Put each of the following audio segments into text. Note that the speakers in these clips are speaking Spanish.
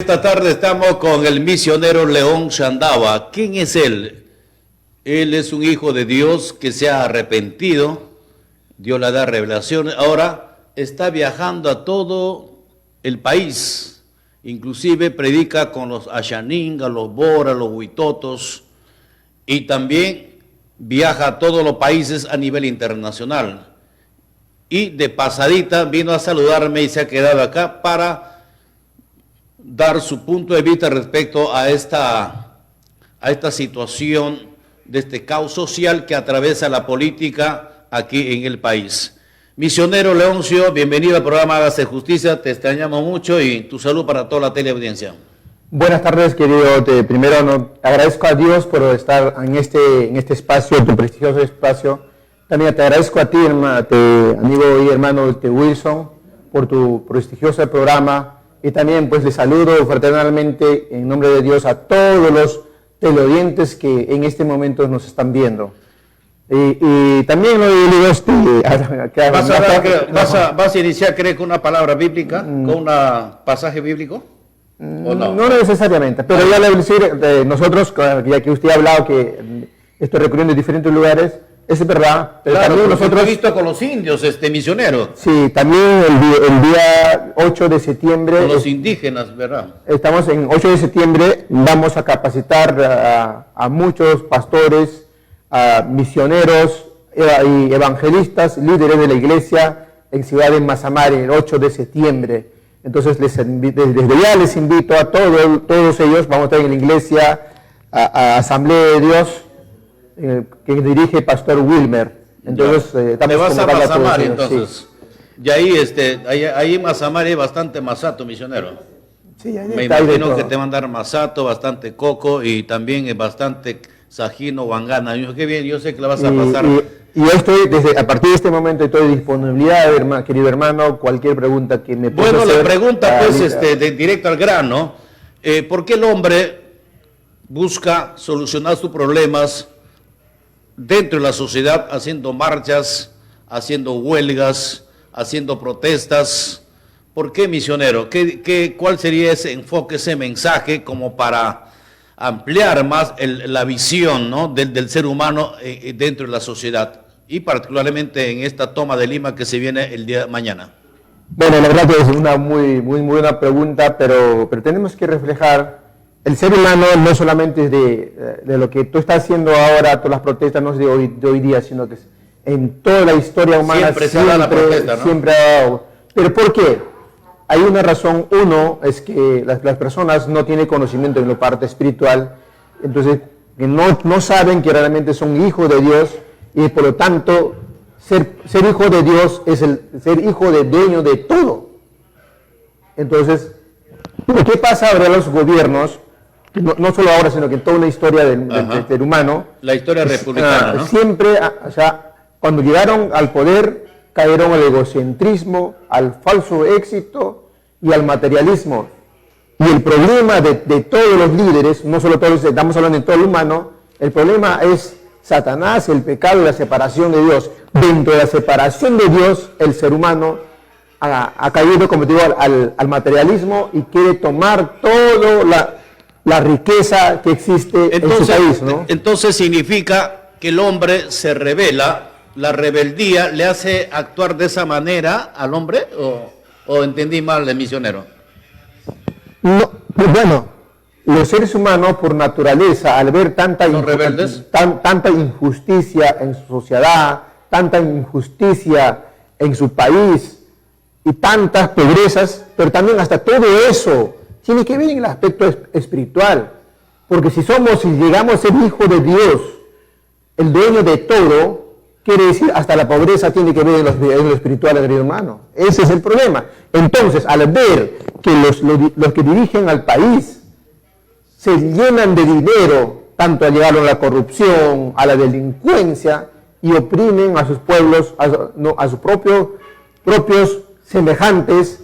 Esta tarde estamos con el misionero León Shandaba. ¿Quién es él? Él es un hijo de Dios que se ha arrepentido. Dios le da revelación. Ahora está viajando a todo el país. Inclusive predica con los Ashaninga, los Bora, los Huitotos. Y también viaja a todos los países a nivel internacional. Y de pasadita vino a saludarme y se ha quedado acá para dar su punto de vista respecto a esta situación de este caos social que atraviesa la política aquí en el país. Misionero Leoncio, bienvenido al programa Hágase Justicia, te extrañamos mucho y tu salud para toda la teleaudiencia. Buenas tardes, querido. Primero agradezco a Dios por estar en este espacio, tu prestigioso espacio. También te agradezco a ti, amigo y hermano Wilson, por tu prestigioso programa. Y también pues le saludo fraternalmente en nombre de Dios a todos los televidentes que en este momento nos están viendo. Y también lo digo ¿Vas a iniciar, creo, con una palabra bíblica, con un pasaje bíblico? ¿O no? No necesariamente, pero ya le voy a decir, nosotros, ya que usted ha hablado que estoy recurriendo en diferentes lugares, es verdad, pero claro, también nosotros... he visto con los indios, misionero. Sí, también el día 8 de septiembre... Con los indígenas, ¿verdad? Estamos en 8 de septiembre, vamos a capacitar a muchos pastores, a misioneros y evangelistas, líderes de la iglesia en Ciudad de Mazamare, el 8 de septiembre. Entonces, desde ya les invito a todos ellos, vamos a estar en la iglesia, a Asamblea de Dios, que dirige Pastor Wilmer. Entonces, ¿te vas a Mazamare, entonces? Sí. Y ahí en Mazamare hay bastante masato, misionero. Sí, me imagino que te van a dar masato, bastante coco y también bastante sajino, guangana. Qué bien, yo sé que la vas a pasar. Y yo estoy, a partir de este momento, estoy a disponibilidad, querido hermano, cualquier pregunta que me pueda hacer. Bueno, la pregunta, pues, de directo al grano. ¿Por qué el hombre busca solucionar sus problemas dentro de la sociedad, haciendo marchas, haciendo huelgas, haciendo protestas? ¿Por qué, misionero? ¿Cuál sería ese enfoque, ese mensaje como para ampliar más la visión, ¿no?, del ser humano dentro de la sociedad y particularmente en esta toma de Lima que se viene el día de mañana? Bueno, la verdad que es una muy buena pregunta, pero tenemos que reflejar el ser humano no solamente es de lo que tú estás haciendo ahora, todas las protestas no es de hoy día, sino que es en toda la historia humana siempre se da la protesta, ¿no? Siempre ha dado. ¿Pero por qué? Hay una razón. Uno es que las personas no tienen conocimiento en la parte espiritual, entonces que no saben que realmente son hijos de Dios y por lo tanto ser hijo de Dios es ser hijo de dueño de todo. Entonces, ¿qué pasa ahora en los gobiernos? No solo ahora, sino que en toda la historia del ser humano. La historia republicana, ¿no? Siempre, cuando llegaron al poder, cayeron al egocentrismo, al falso éxito y al materialismo. Y el problema de todos los líderes, no solo todos, estamos hablando de todo el humano, el problema es Satanás, el pecado y la separación de Dios. Dentro de la separación de Dios, el ser humano ha caído, como te digo, al materialismo y quiere tomar toda la riqueza que existe en su país, ¿no? Entonces significa que el hombre se rebela, la rebeldía le hace actuar de esa manera al hombre, o entendí mal, el misionero. No, bueno, los seres humanos por naturaleza, al ver tanta injusticia en su sociedad, tanta injusticia en su país y tantas pobrezas, pero también hasta todo eso tiene que ver en el aspecto espiritual, porque si llegamos a ser hijos de Dios, el dueño de todo, quiere decir hasta la pobreza tiene que ver en lo espiritual, querido hermano. Ese es el problema. Entonces, al ver que los que dirigen al país se llenan de dinero, tanto al llegar a la corrupción, a la delincuencia, y oprimen a sus pueblos, a sus propios semejantes,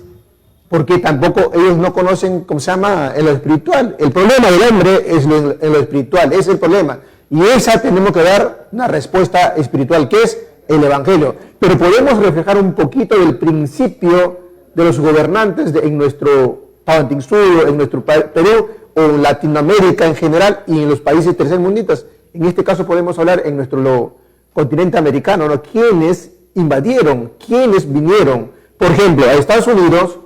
porque tampoco ellos no conocen, ¿cómo se llama?, en lo espiritual. El problema del hombre es en lo espiritual, ese es el problema. Y esa tenemos que dar una respuesta espiritual, que es el Evangelio. Pero podemos reflejar un poquito del principio de los gobernantes en nuestro Tahuantinsuyo, en nuestro Perú, o en Latinoamérica en general y en los países tercermundistas. En este caso podemos hablar en nuestro continente americano, ¿no? ¿Quiénes invadieron? ¿Quiénes vinieron? Por ejemplo, a Estados Unidos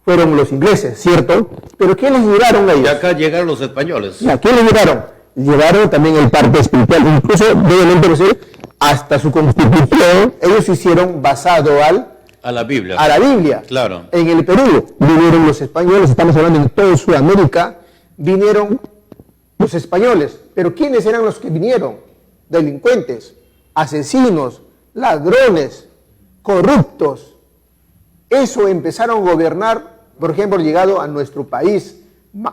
fueron los ingleses, ¿cierto? Pero ¿quiénes llegaron a ellos? Y acá llegaron los españoles. Ya, ¿quiénes llegaron? Llegaron también el parte espiritual, incluso debemos decir, hasta su constitución, ellos hicieron basado a la Biblia. a la Biblia. Claro. En el Perú vinieron los españoles, estamos hablando en toda Sudamérica, vinieron los españoles. Pero ¿quiénes eran los que vinieron? Delincuentes, asesinos, ladrones, corruptos. Eso empezaron a gobernar, por ejemplo, llegado a nuestro país.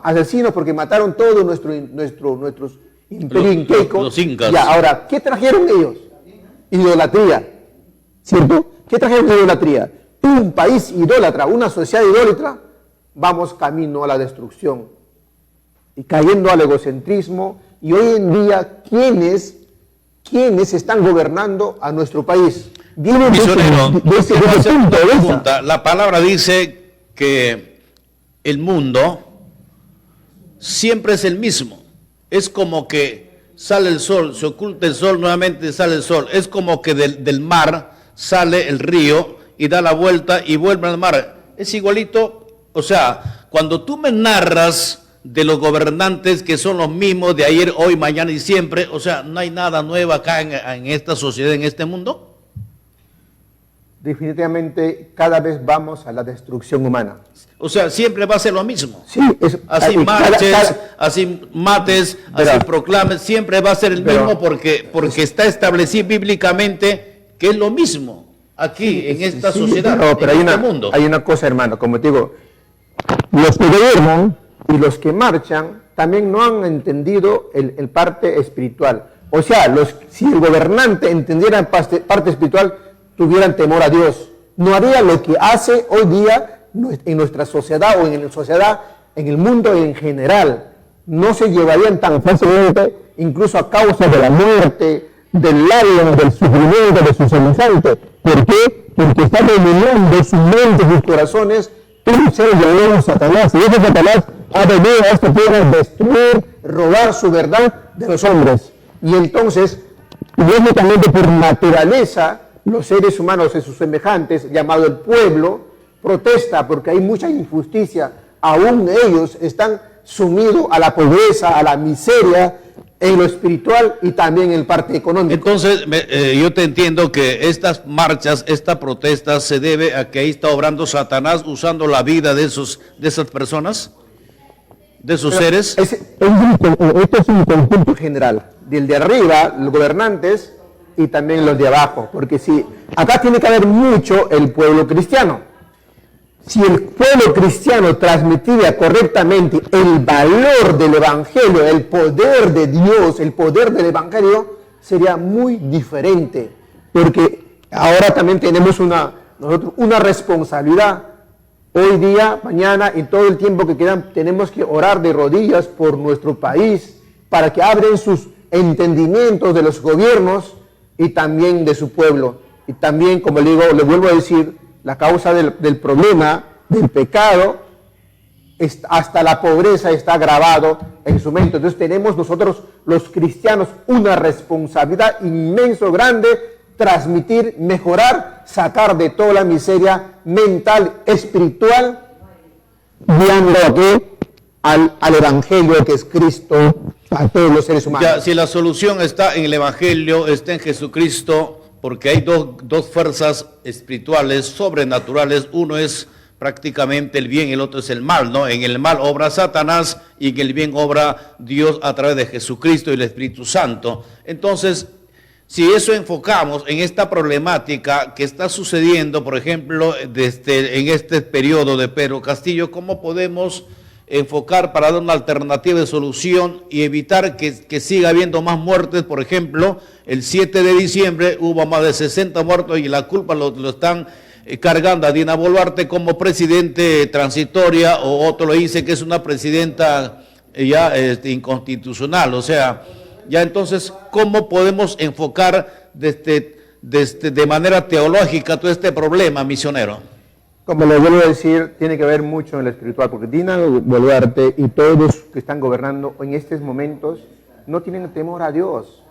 Asesinos porque mataron todos nuestros imperios incaicos. Los incas. Ya, ahora, ¿qué trajeron ellos? Idolatría, ¿cierto? ¿Qué trajeron de idolatría? Un país idólatra, una sociedad idólatra, vamos camino a la destrucción y cayendo al egocentrismo. Y hoy en día, ¿quiénes están gobernando a nuestro país? Vienen Misionero, de ese quiero hacer una punto de vista. pregunta. La palabra dice que el mundo siempre es el mismo. Es como que sale el sol, se oculta el sol, nuevamente sale el sol. Es como que del mar sale el río y da la vuelta y vuelve al mar. Es igualito, o sea, cuando tú me narras de los gobernantes que son los mismos de ayer, hoy, mañana y siempre, o sea, no hay nada nuevo acá en esta sociedad, en este mundo. Definitivamente cada vez vamos a la destrucción humana. O sea, siempre va a ser lo mismo. Sí, Así marches, así mates, así proclames, siempre va a ser el mismo porque está establecido bíblicamente que es lo mismo aquí en esta sociedad, pero en este mundo. Hay una cosa, hermano, como te digo, los que gobiernan y los que marchan también no han entendido el parte espiritual. O sea, si el gobernante entendiera parte espiritual, tuvieran temor a Dios. No haría lo que hace hoy día en nuestra sociedad o en la sociedad, en el mundo en general. No se llevarían tan fácilmente, incluso a causa de la muerte, del lágrima, del sufrimiento de sus semejantes. ¿Por qué? Porque está dominando su mente, sus corazones, un ser llamado Satanás. Y ese Satanás ha venido a esta tierra a destruir, robar su verdad de los hombres. Y entonces, lógicamente por naturaleza, los seres humanos y sus semejantes, llamado el pueblo, protesta porque hay mucha injusticia. Aún ellos están sumidos a la pobreza, a la miseria, en lo espiritual y también en el parte económico. Entonces, yo te entiendo que estas marchas, esta protesta se debe a que ahí está obrando Satanás usando la vida de esas personas, de esos seres. Esto es un conjunto general, del de arriba, los gobernantes, y también los de abajo, porque si acá tiene que haber mucho el pueblo cristiano. Si el pueblo cristiano transmitiera correctamente el valor del evangelio, el poder de Dios, el poder del evangelio, sería muy diferente, porque ahora también tenemos una responsabilidad. Hoy día, mañana y todo el tiempo que queda, tenemos que orar de rodillas por nuestro país para que abran sus entendimientos de los gobiernos y también de su pueblo. Y también, como le digo, le vuelvo a decir, la causa del problema, del pecado, hasta la pobreza está grabado en su mente. Entonces tenemos nosotros los cristianos una responsabilidad inmenso, grande, transmitir, mejorar, sacar de toda la miseria mental, espiritual, guiando aquí al evangelio que es Cristo para todos los seres humanos. Ya, si la solución está en el evangelio, está en Jesucristo, porque hay dos fuerzas espirituales, sobrenaturales. Uno es prácticamente el bien, el otro es el mal, ¿no? En el mal obra Satanás y en el bien obra Dios a través de Jesucristo y el Espíritu Santo. Entonces, si eso enfocamos en esta problemática que está sucediendo, por ejemplo, en este periodo de Pedro Castillo, ¿cómo podemos enfocar para dar una alternativa de solución y evitar que siga habiendo más muertes? Por ejemplo, el 7 de diciembre hubo más de 60 muertos y la culpa lo están cargando a Dina Boluarte como presidente transitoria, o otro lo dice que es una presidenta ya inconstitucional. O sea, ya entonces, ¿cómo podemos enfocar de manera teológica todo este problema, misionero? Como le vuelvo a decir, tiene que ver mucho en lo espiritual, porque Dina Boluarte y todos los que están gobernando en estos momentos no tienen temor a Dios.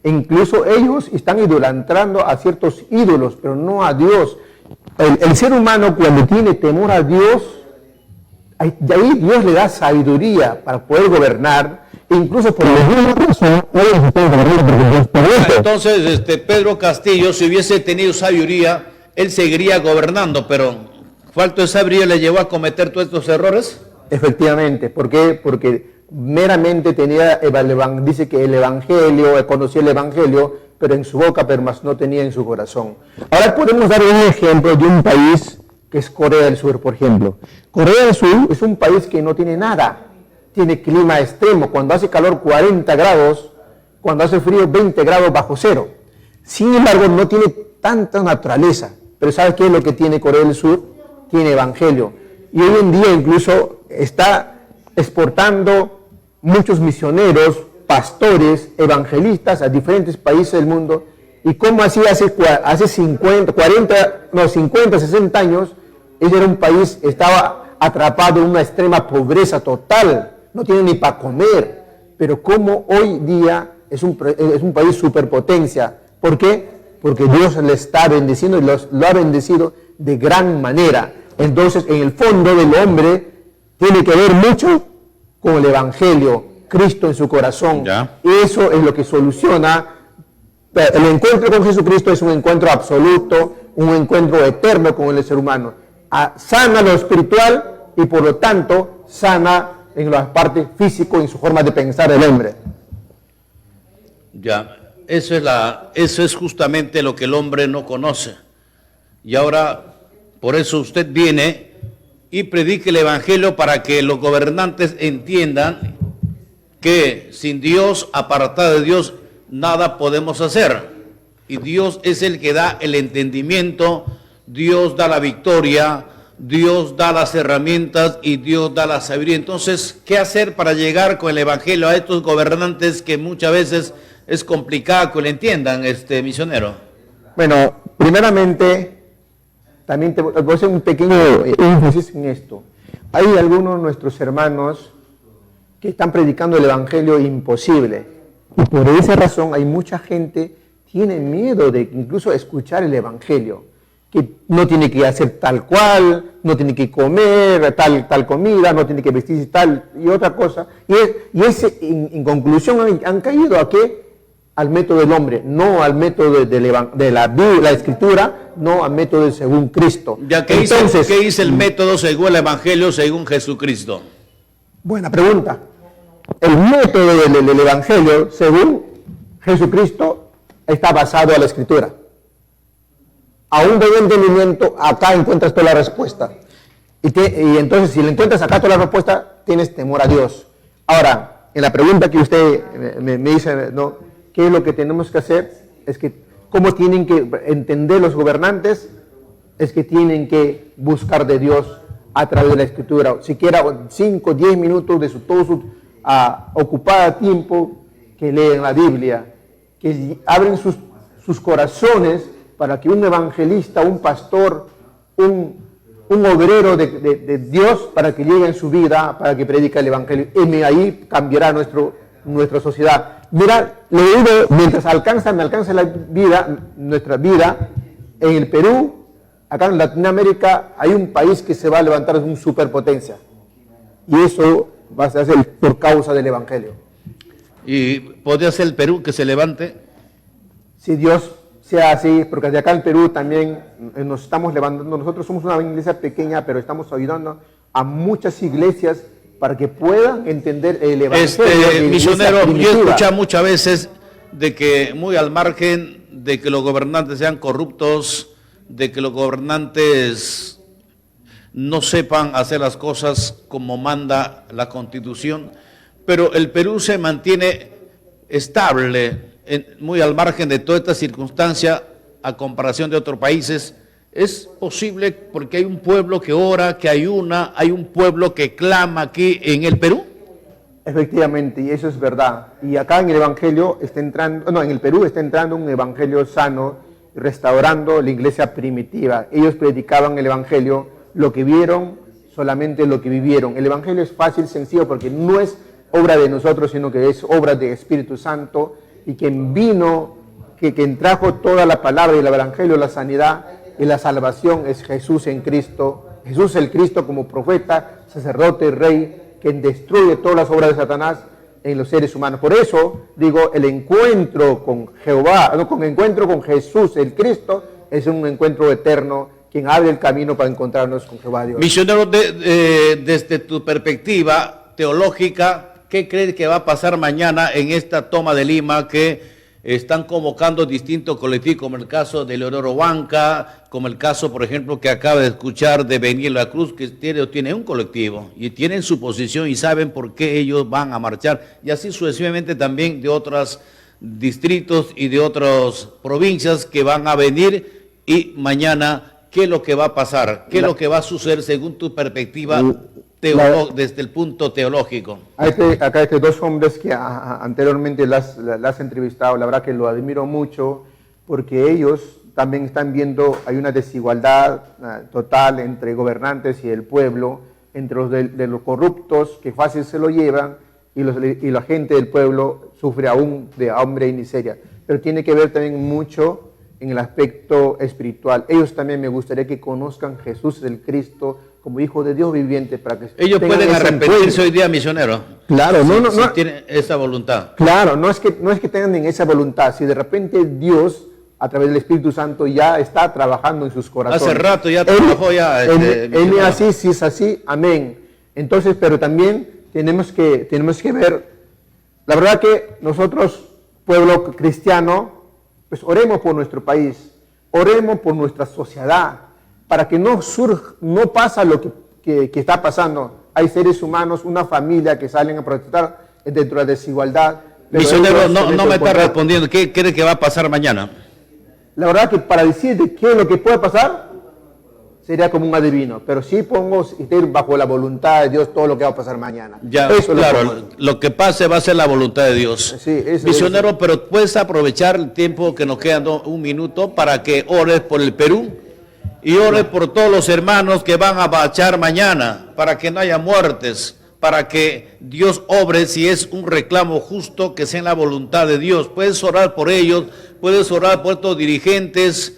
Incluso ellos están idolatrando a ciertos ídolos, pero no a Dios. El ser humano, cuando tiene temor a Dios, de ahí Dios le da sabiduría para poder gobernar, e incluso por la misma razón, ellos están gobernando porque Dios permite. Entonces, Pedro Castillo, si hubiese tenido sabiduría, él seguiría gobernando, pero falta de sabiduría le llevó a cometer todos estos errores. Efectivamente, ¿por qué? Porque meramente dice que el Evangelio, conocía el Evangelio, pero en su boca, pero más no tenía en su corazón. Ahora podemos dar un ejemplo de un país que es Corea del Sur, por ejemplo. Corea del Sur es un país que no tiene nada, tiene clima extremo, cuando hace calor 40 grados, cuando hace frío 20 grados bajo cero. Sin embargo, no tiene tanta naturaleza, pero ¿sabes qué es lo que tiene Corea del Sur? Tiene Evangelio. Y hoy en día incluso está exportando muchos misioneros, pastores, evangelistas a diferentes países del mundo. Y como así hace 50, 60 años, ese era un país, estaba atrapado en una extrema pobreza total, no tiene ni para comer. Pero como hoy día es un país superpotencia. ¿Por qué? Porque Dios le está bendiciendo y lo ha bendecido de gran manera. Entonces, en el fondo del hombre tiene que ver mucho con el Evangelio, Cristo en su corazón. Ya. Eso es lo que soluciona. El encuentro con Jesucristo es un encuentro absoluto, un encuentro eterno con el ser humano. Sana lo espiritual y por lo tanto sana en la parte física, en su forma de pensar el hombre. Ya, eso es justamente lo que el hombre no conoce. Y ahora, por eso usted viene y predique el Evangelio para que los gobernantes entiendan que sin Dios, apartado de Dios, nada podemos hacer. Y Dios es el que da el entendimiento, Dios da la victoria, Dios da las herramientas y Dios da la sabiduría. Entonces, ¿qué hacer para llegar con el Evangelio a estos gobernantes que muchas veces es complicado que lo entiendan, misionero? Bueno, primeramente, también te voy a hacer un pequeño énfasis en esto. Hay algunos de nuestros hermanos que están predicando el Evangelio imposible. Y por esa razón hay mucha gente que tiene miedo de incluso escuchar el Evangelio, que no tiene que hacer tal cual, no tiene que comer tal comida, no tiene que vestirse tal y otra cosa. En conclusión han caído ¿a qué? Al método del hombre, no al método de la Escritura, no al método según Cristo. Ya, ¿qué dice el método según el Evangelio, según Jesucristo? Buena pregunta. El método del Evangelio, según Jesucristo, está basado en la Escritura. A un buen entendimiento, acá encuentras toda la respuesta. Y entonces, si le encuentras acá toda la respuesta, tienes temor a Dios. Ahora, en la pregunta que usted me dice, ¿no? ¿Qué es lo que tenemos que hacer? Es que, ¿cómo tienen que entender los gobernantes? Es que tienen que buscar de Dios a través de la Escritura. Siquiera 5, 10 minutos de todo su ocupada tiempo, que leen la Biblia, que abren sus corazones para que un evangelista, un pastor, un obrero de Dios, para que llegue en su vida, para que predique el Evangelio. Y ahí cambiará nuestra sociedad. Mira, le digo, mientras me alcanza nuestra vida, en el Perú, acá en Latinoamérica, hay un país que se va a levantar en una superpotencia. Y eso va a ser por causa del Evangelio. ¿Y podría ser el Perú que se levante? Si Dios sea así, porque de acá en Perú también nos estamos levantando. Nosotros somos una iglesia pequeña, pero estamos ayudando a muchas iglesias para que puedan entender el Evangelio. Misionero, yo he escuchado muchas veces de que muy al margen de que los gobernantes sean corruptos, de que los gobernantes no sepan hacer las cosas como manda la Constitución, pero el Perú se mantiene estable, muy al margen de toda esta circunstancia a comparación de otros países. Es posible porque hay un pueblo que ora, que ayuna, hay un pueblo que clama aquí en el Perú. Efectivamente, y eso es verdad. Y acá en el Evangelio está entrando, en el Perú está entrando un Evangelio sano, restaurando la iglesia primitiva. Ellos predicaban el Evangelio, lo que vieron, solamente lo que vivieron. El Evangelio es fácil, sencillo, porque no es obra de nosotros, sino que es obra del Espíritu Santo, y quien vino, quien trajo toda la palabra y el Evangelio, la sanidad y la salvación es Jesús en Cristo. Jesús el Cristo como profeta, sacerdote y rey, quien destruye todas las obras de Satanás en los seres humanos. Por eso digo, el encuentro con Jehová, el encuentro con Jesús el Cristo es un encuentro eterno, quien abre el camino para encontrarnos con Jehová Dios. Misionero, desde tu perspectiva teológica, ¿qué crees que va a pasar mañana en esta toma de Lima que están convocando distintos colectivos, como el caso de Leonardo Banca, como el caso, por ejemplo, que acaba de escuchar de Beniel La Cruz, que tiene un colectivo y tienen su posición y saben por qué ellos van a marchar, y así sucesivamente también de otros distritos y de otras provincias que van a venir? Y mañana, ¿qué es lo que va a pasar? ¿Qué es lo que va a suceder según tu perspectiva desde el punto teológico? Acá hay dos hombres que anteriormente las he entrevistado, la verdad que lo admiro mucho, porque ellos también están viendo, hay una desigualdad total entre gobernantes y el pueblo, entre los de los corruptos, que fácil se lo llevan, y la gente del pueblo sufre aún de hambre y miseria. Pero tiene que ver también mucho en el aspecto espiritual. Ellos también me gustaría que conozcan Jesús el Cristo como Hijo de Dios viviente, para que ellos pueden arrepentirse hoy día, misionero. Claro, si tienen esa voluntad. Claro, no es que tengan esa voluntad. Si de repente Dios, a través del Espíritu Santo, ya está trabajando en sus corazones. Hace rato ya trabajó ya. Él es así, si es así, amén. Entonces, pero también tenemos que ver, la verdad que nosotros, pueblo cristiano, pues oremos por nuestro país, oremos por nuestra sociedad, para que no pasa lo que está pasando. Hay seres humanos, una familia que salen a protestar dentro de la desigualdad. Misionero, no me está respondiendo. ¿Qué cree que va a pasar mañana? La verdad que para decirte qué es lo que puede pasar, sería como un adivino. Pero sí estoy bajo la voluntad de Dios todo lo que va a pasar mañana. Ya, eso claro, lo que pase va a ser la voluntad de Dios. Sí, misionero, pero puedes aprovechar el tiempo que nos queda, un minuto, para que ores por el Perú. Y ore por todos los hermanos que van a marchar mañana, para que no haya muertes, para que Dios obre si es un reclamo justo, que sea en la voluntad de Dios. Puedes orar por ellos, puedes orar por estos dirigentes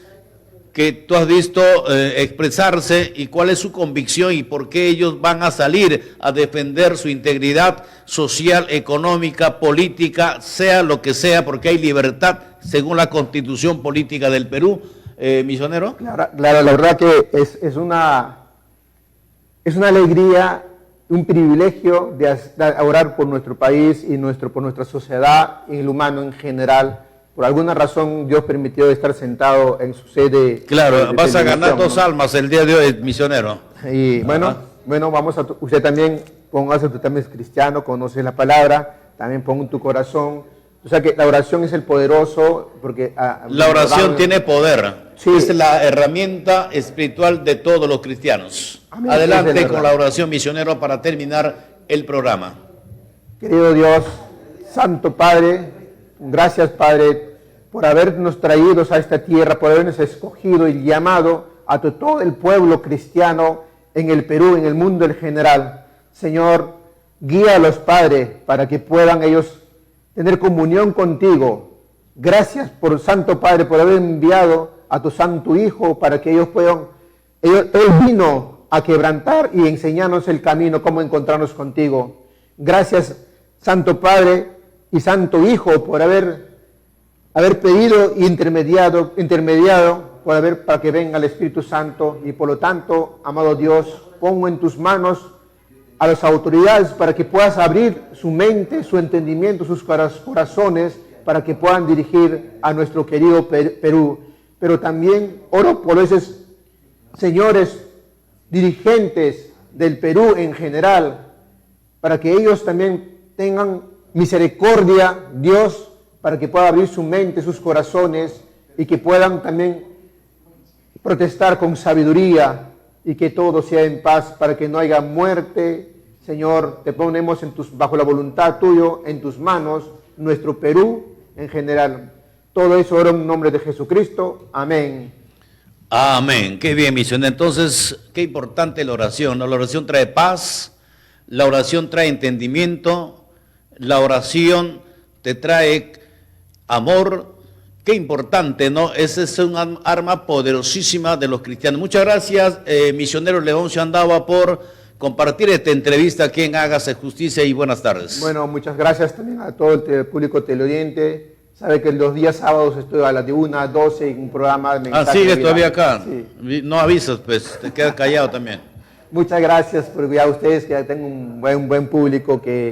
que tú has visto expresarse y cuál es su convicción y por qué ellos van a salir a defender su integridad social, económica, política, sea lo que sea, porque hay libertad según la Constitución política del Perú. Misionero. Claro, la verdad que es una alegría, un privilegio de orar por nuestro país y por nuestra sociedad y el humano en general. Por alguna razón Dios permitió estar sentado en su sede. Claro, vas a ganar 2 almas el día de hoy, misionero. Y bueno, usted también, póngase, tú también es cristiano, conoce la palabra, también pon en tu corazón. O sea que la oración es el poderoso, porque... la oración tiene poder. Sí. Es la herramienta espiritual de todos los cristianos. Amén. Adelante con la oración, misionero, para terminar el programa. Querido Dios, Santo Padre, gracias, Padre, por habernos traído a esta tierra, por habernos escogido y llamado a todo el pueblo cristiano en el Perú, en el mundo en general. Señor, guíalos, Padre, para que puedan ellos tener comunión contigo. Gracias, por Santo Padre, por haber enviado a tu Santo Hijo para que ellos puedan... Él vino a quebrantar y enseñarnos el camino, cómo encontrarnos contigo. Gracias, Santo Padre y Santo Hijo, por haber pedido e intermediado para que venga el Espíritu Santo. Y por lo tanto, amado Dios, pongo en tus manos a las autoridades para que puedas abrir su mente, su entendimiento, sus corazones, para que puedan dirigir a nuestro querido Perú. Pero también oro por esos señores dirigentes del Perú en general, para que ellos también tengan misericordia, Dios, para que puedan abrir su mente, sus corazones, y que puedan también protestar con sabiduría, y que todo sea en paz, para que no haya muerte. Señor, te ponemos bajo la voluntad tuya, en tus manos, nuestro Perú en general. Todo eso oro en nombre de Jesucristo. Amén. Amén. Qué bien, misionero. Entonces, qué importante la oración, ¿no? La oración trae paz, la oración trae entendimiento, la oración te trae amor. Qué importante, ¿no? Ese es un arma poderosísima de los cristianos. Muchas gracias, misionero Leoncio Andaba, por compartir esta entrevista aquí en Hágase Justicia, y buenas tardes. Bueno, muchas gracias también a todo el público televidente. Sabe que los días sábados estoy a las de 1 a 12 en un programa. ¿Sigues todavía acá? Sí. No avisas, pues, te quedas callado también. Muchas gracias, porque ya ustedes que ya tengo un buen público que